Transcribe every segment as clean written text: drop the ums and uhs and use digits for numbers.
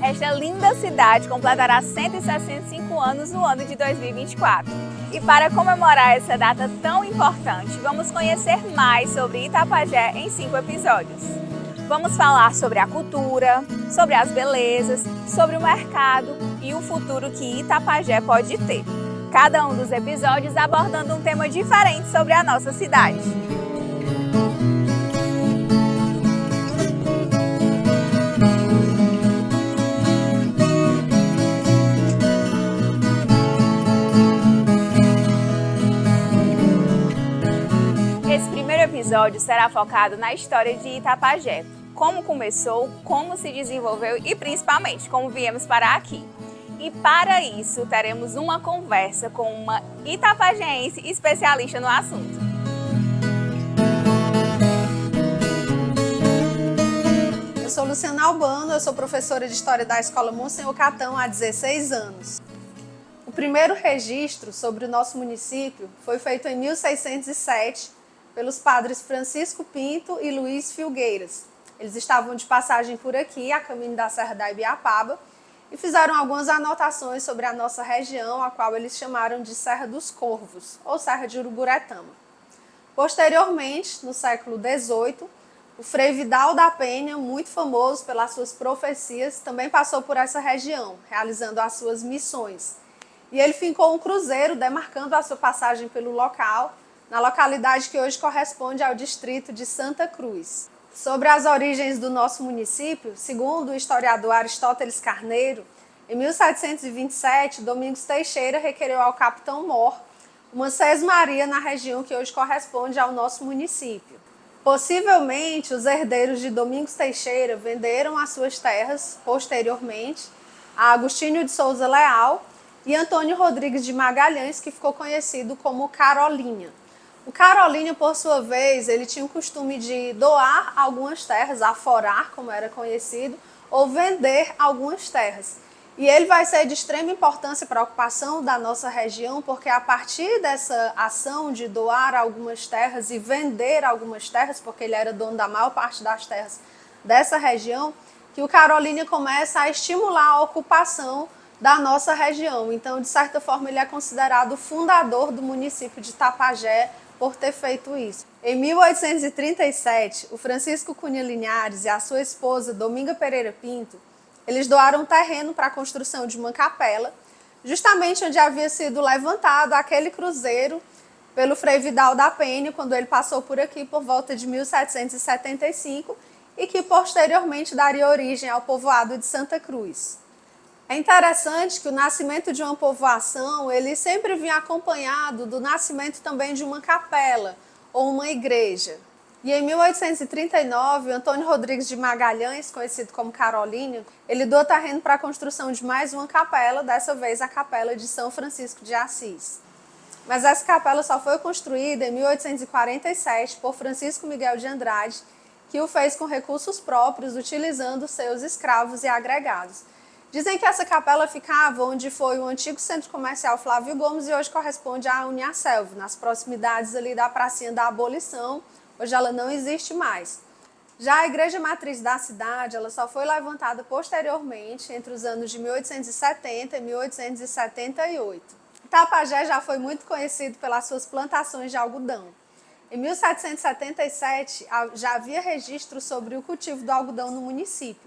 Esta linda cidade completará 165 anos no ano de 2024. E para comemorar essa data tão importante, vamos conhecer mais sobre Itapajé em 5 episódios. Vamos falar sobre a cultura, sobre as belezas, sobre o mercado e o futuro que Itapajé pode ter. Cada um dos episódios abordando um tema diferente sobre a nossa cidade. Esse primeiro episódio será focado na história de Itapajé, como começou, como se desenvolveu e principalmente como viemos parar aqui. E para isso teremos uma conversa com uma itapajense especialista no assunto. Eu sou Luciana Albano, eu sou professora de História da Escola Monsenhor Catão há 16 anos. O primeiro registro sobre o nosso município foi feito em 1607 pelos padres Francisco Pinto e Luiz Filgueiras. Eles estavam de passagem por aqui, a caminho da Serra da Ibiapaba, e fizeram algumas anotações sobre a nossa região, a qual eles chamaram de Serra dos Corvos, ou Serra de Uruburetama. Posteriormente, no século XVIII, o Frei Vidal da Penha, muito famoso pelas suas profecias, também passou por essa região, realizando as suas missões. E ele fincou um cruzeiro demarcando a sua passagem pelo local, na localidade que hoje corresponde ao distrito de Santa Cruz. Sobre as origens do nosso município, segundo o historiador Aristóteles Carneiro, em 1727, Domingos Teixeira requereu ao capitão Mor uma sesmaria na região que hoje corresponde ao nosso município. Possivelmente, os herdeiros de Domingos Teixeira venderam as suas terras, posteriormente, a Agostinho de Souza Leal e Antônio Rodrigues de Magalhães, que ficou conhecido como Carolinha. O Carolinha, por sua vez, ele tinha o costume de doar algumas terras, aforar, como era conhecido, ou vender algumas terras. E ele vai ser de extrema importância para a ocupação da nossa região, porque a partir dessa ação de doar algumas terras e vender algumas terras, porque ele era dono da maior parte das terras dessa região, que o Carolinha começa a estimular a ocupação da nossa região. Então, de certa forma, ele é considerado o fundador do município de Itapajé, por ter feito isso. Em 1837, o Francisco Cunha Linhares e a sua esposa, Dominga Pereira Pinto, eles doaram terreno para a construção de uma capela, justamente onde havia sido levantado aquele cruzeiro pelo Frei Vidal da Penha, quando ele passou por aqui por volta de 1775, e que posteriormente daria origem ao povoado de Santa Cruz. É interessante que o nascimento de uma povoação, ele sempre vinha acompanhado do nascimento também de uma capela ou uma igreja. E em 1839, Antônio Rodrigues de Magalhães, conhecido como Carolinha, ele doou terreno para a construção de mais uma capela, dessa vez a capela de São Francisco de Assis. Mas essa capela só foi construída em 1847 por Francisco Miguel de Andrade, que o fez com recursos próprios, utilizando seus escravos e agregados. Dizem que essa capela ficava onde foi o antigo centro comercial Flávio Gomes e hoje corresponde à Uniaselv, nas proximidades ali da pracinha da Abolição. Hoje ela não existe mais. Já a igreja matriz da cidade, ela só foi levantada posteriormente, entre os anos de 1870 e 1878. Itapajé já foi muito conhecido pelas suas plantações de algodão. Em 1777, já havia registro sobre o cultivo do algodão no município.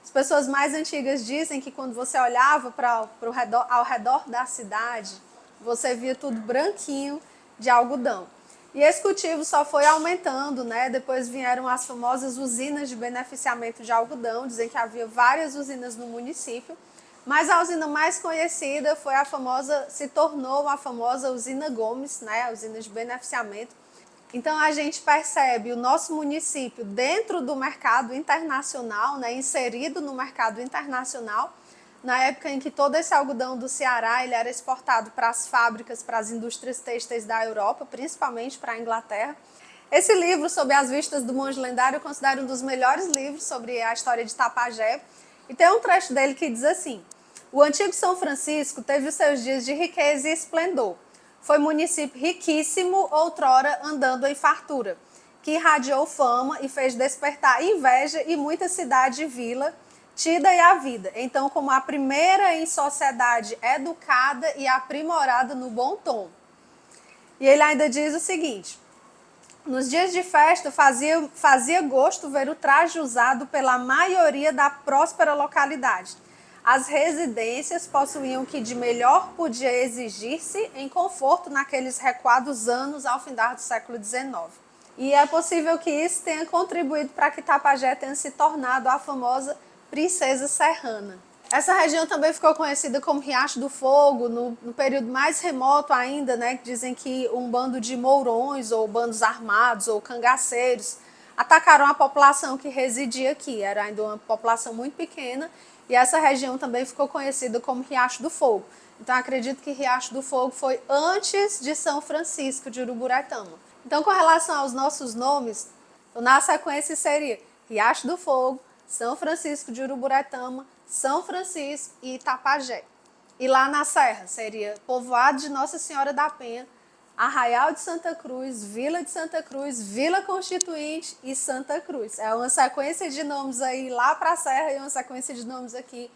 As pessoas mais antigas dizem que quando você olhava ao redor da cidade, você via tudo branquinho de algodão. E esse cultivo só foi aumentando, né? Depois vieram as famosas usinas de beneficiamento de algodão, dizem que havia várias usinas no município, mas a usina mais conhecida se tornou a famosa usina Gomes, né? A usina de beneficiamento. Então, a gente percebe o nosso município dentro do mercado internacional, né, inserido no mercado internacional, na época em que todo esse algodão do Ceará ele era exportado para as fábricas, para as indústrias têxteis da Europa, principalmente para a Inglaterra. Esse livro, Sob as Vistas do Monge Lendário, eu considero um dos melhores livros sobre a história de Itapajé. E tem um trecho dele que diz assim: o antigo São Francisco teve os seus dias de riqueza e esplendor. Foi município riquíssimo, outrora andando em fartura, que irradiou fama e fez despertar inveja e muita cidade e vila, tida e havida, então como a primeira em sociedade educada e aprimorada no bom tom. E ele ainda diz o seguinte: nos dias de festa fazia gosto ver o traje usado pela maioria da próspera localidade. As residências possuíam o que de melhor podia exigir-se em conforto naqueles recuados anos ao findar do século XIX. E é possível que isso tenha contribuído para que Itapajé tenha se tornado a famosa Princesa Serrana. Essa região também ficou conhecida como Riacho do Fogo, no período mais remoto ainda, né? Dizem que um bando de mourões, ou bandos armados, ou cangaceiros, atacaram a população que residia aqui. Era ainda uma população muito pequena, e essa região também ficou conhecida como Riacho do Fogo. Então, acredito que Riacho do Fogo foi antes de São Francisco de Uruburetama. Então, com relação aos nossos nomes, na sequência seria Riacho do Fogo, São Francisco de Uruburetama, São Francisco e Itapajé. E lá na Serra seria Povoado de Nossa Senhora da Penha, Arraial de Santa Cruz, Vila de Santa Cruz, Vila Constituinte e Santa Cruz. É uma sequência de nomes aí lá para a Serra e uma sequência de nomes aqui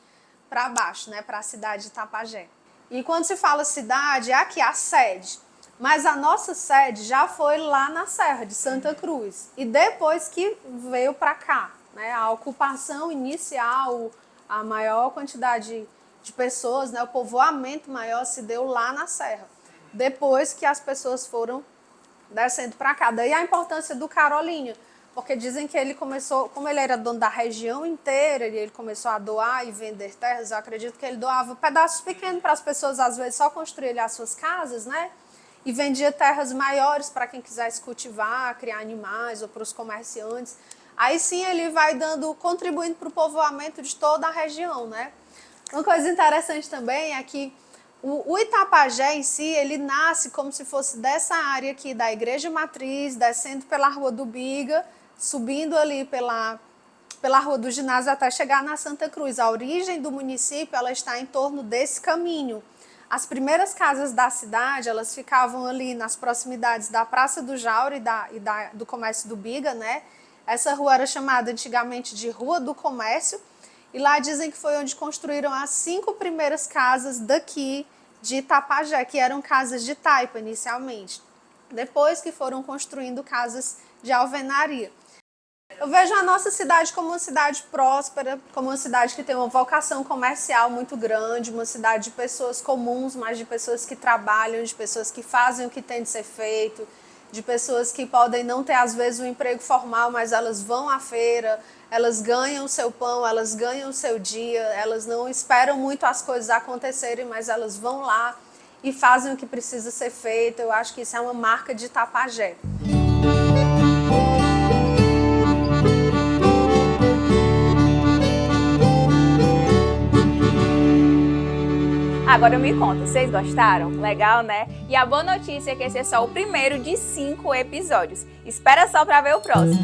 para baixo, né, para a cidade de Itapajé. E quando se fala cidade, é aqui a sede. Mas a nossa sede já foi lá na Serra de Santa Cruz. E depois que veio para cá, né, a ocupação inicial, a maior quantidade de pessoas, né, o povoamento maior se deu lá na Serra, depois que as pessoas foram descendo para cá. Daí a importância do Carolinha, porque dizem que ele começou, como ele era dono da região inteira, e ele começou a doar e vender terras, eu acredito que ele doava pedaços pequenos para as pessoas, às vezes só construírem as suas casas, né? E vendia terras maiores para quem quisesse cultivar, criar animais ou para os comerciantes. Aí sim ele vai contribuindo para o povoamento de toda a região, né? Uma coisa interessante também é que o Itapajé em si, ele nasce como se fosse dessa área aqui da Igreja Matriz, descendo pela Rua do Biga, subindo ali pela Rua do Ginásio até chegar na Santa Cruz. A origem do município, ela está em torno desse caminho. As primeiras casas da cidade, elas ficavam ali nas proximidades da Praça do Jaure e do Comércio do Biga, né? Essa rua era chamada antigamente de Rua do Comércio, e lá dizem que foi onde construíram as 5 primeiras casas daqui de Itapajé, que eram casas de taipa inicialmente. Depois que foram construindo casas de alvenaria. Eu vejo a nossa cidade como uma cidade próspera, como uma cidade que tem uma vocação comercial muito grande, uma cidade de pessoas comuns, mas de pessoas que trabalham, de pessoas que fazem o que tem de ser feito, de pessoas que podem não ter, às vezes, um emprego formal, mas elas vão à feira, elas ganham o seu pão, elas ganham o seu dia, elas não esperam muito as coisas acontecerem, mas elas vão lá e fazem o que precisa ser feito. Eu acho que isso é uma marca de Itapajé. Agora me conta, vocês gostaram? Legal, né? E a boa notícia é que esse é só o primeiro de 5 episódios. Espera só para ver o próximo.